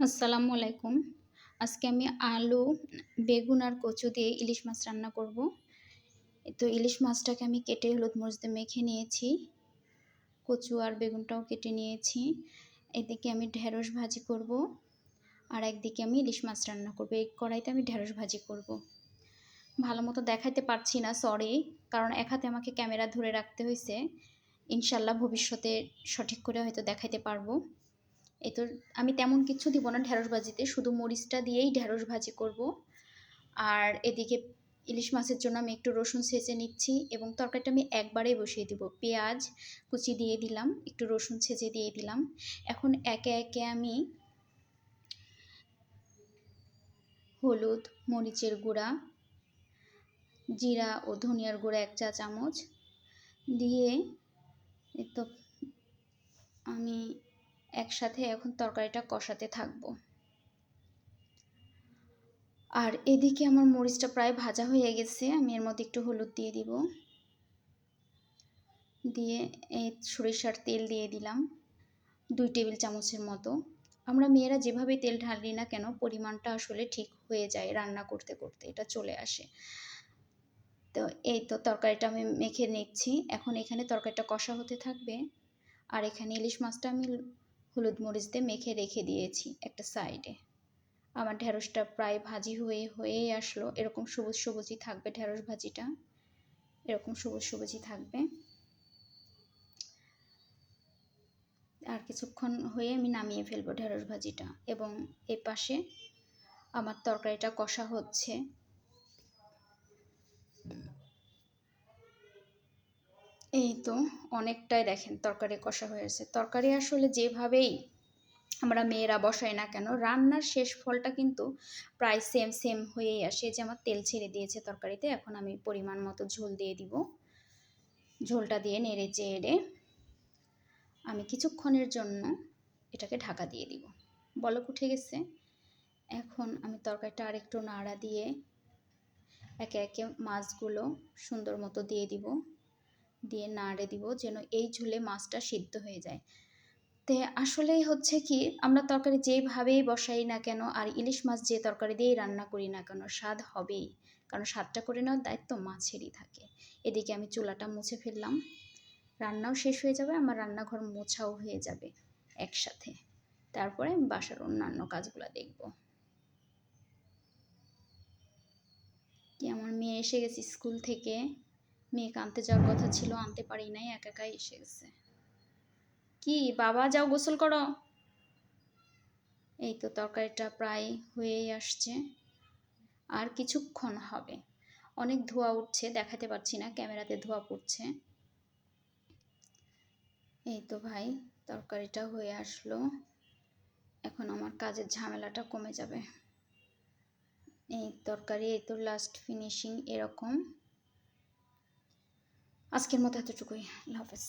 আসসালামু আলাইকুম। আজকে আমি আলু, বেগুন আর কচু দিয়ে ইলিশ মাছ রান্না করব। তো ইলিশ মাছটাকে আমি কেটে হলুদ মরিচ দিয়ে মেখে নিয়েছি। কচু আর বেগুনটাও কেটে নিয়েছি। এদিকে আমি ঢেঁড়স ভাজি করব। আর একদিকে আমি ইলিশ মাছ রান্না করব। এই কড়াইতে আমি ঢেঁড়স ভাজি করব। ভালো মতো দেখাইতে পারছি না, সরি। কারণ এক হাতে আমাকে ক্যামেরা ধরে রাখতে হয়েছে। ইনশাল্লাহ ভবিষ্যতে সঠিক করে হয়তো দেখাইতে পারবো। এই তো আমি তেমন কিছু দিব না ঢেঁড়স ভাজিতে, শুধু মরিচটা দিয়েই ঢেঁড়স ভাজি করব। আর এদিকে ইলিশ মাছের জন্য আমি একটু রসুন ছেঁচে নিচ্ছি এবং তরকারিটা আমি একবারেই বসিয়ে দিব। পেঁয়াজ কুচি দিয়ে দিলাম, একটু রসুন ছেঁচে দিয়ে দিলাম। এখন একে একে আমি হলুদ, মরিচের গুঁড়া, জিরা ও ধনিয়ার গুঁড়া 1 চা চামচ দিয়ে তো আমি একসাথে এখন তরকারিটা কষাতে থাকবো। আর এদিকে আমার মরিচটা প্রায় ভাজা হয়ে গেছে। আমি এর মধ্যে একটু হলুদ দিয়ে দিব, দিয়ে এই সরিষার তেল দিয়ে দিলাম 2 টেবিল চামচের মতো। আমরা মেয়েরা যেভাবে তেল ঢালি না কেন, পরিমাণটা আসলে ঠিক হয়ে যায় রান্না করতে করতে, এটা চলে আসে। তো এই তো তরকারিটা আমি মেখে নিচ্ছি। এখন এখানে তরকারিটা কষা হতে থাকবে। আর এখানে ইলিশ মাছটা আমি হলুদ মরিচ দিয়ে মেখে রেখে দিয়েছি একটা সাইডে। আমার ঢেঁড়সটা প্রায় ভাজি হয়েই আসলো। এরকম সবুজ সবুজই থাকবে ঢেঁড়স ভাজিটা, এরকম সবুজ সবুজই থাকবে। আর কিছুক্ষণ হয়ে আমি নামিয়ে ফেলবো ঢেঁড়স ভাজিটা। এবং এই পাশে আমার তরকারিটা কষা হচ্ছে। এই তো অনেকটাই দেখেন তরকারি কষা হয়েছে। তরকারি আসলে যেভাবেই আমরা মেয়েরা বসাই না কেন, রান্নার শেষ ফলটা কিন্তু প্রায় সেম সেম হয়েই আসে। যে আমার তেল ছেড়ে দিয়েছে তরকারিতে, এখন আমি পরিমাণ মতো ঝোল দিয়ে দিব। ঝোলটা দিয়ে নেড়ে চেড়ে আমি কিছুক্ষণের জন্য এটাকে ঢাকা দিয়ে দিব। বলক উঠে গেছে। এখন আমি তরকারিটা আরেকটু নাড়া দিয়ে একে একে মাছগুলো সুন্দর মতো দিয়ে দিব, দিয়ে নাড়ে দিব যেন এই ঝোলে মাছটা সিদ্ধ হয়ে যায়। তো আসলেই হচ্ছে কি, আমরা তরকারি যেভাবেই বসাই না কেন আর ইলিশ মাছ যে তরকারি দিয়েই রান্না করি না কেন, স্বাদ হবেই। কারণ স্বাদটা করে নেওয়ার দায়িত্ব মাছেরই থাকে। এদিকে আমি চুলাটা মুছে ফেললাম, রান্নাও শেষ হয়ে যাবে, আমার রান্নাঘর মোছাও হয়ে যাবে একসাথে। তারপরে আমি বাসার অন্যান্য কাজগুলো দেখব। কি আমার মেয়ে এসে গেছে স্কুল থেকে। মেয়েকে আনতে যাওয়ার কথা ছিল, আনতে পারি নাই, একাই এসে গেছে। কি বাবা, যাও গোসল করো। এই তো তরকারিটা প্রায় হয়েই আসছে, আর কিছুক্ষণ হবে। অনেক ধোঁয়া উঠছে, দেখাতে পারছি না, ক্যামেরাতে ধোঁয়া পড়ছে। এই তো ভাই, তরকারিটা হয়ে আসলো। এখন আমার কাজের ঝামেলাটা কমে যাবে। এই তরকারি এই তো লাস্ট ফিনিশিং এরকম। আজকের মতো এতটুকুই। আল্লাহ হাফেজ।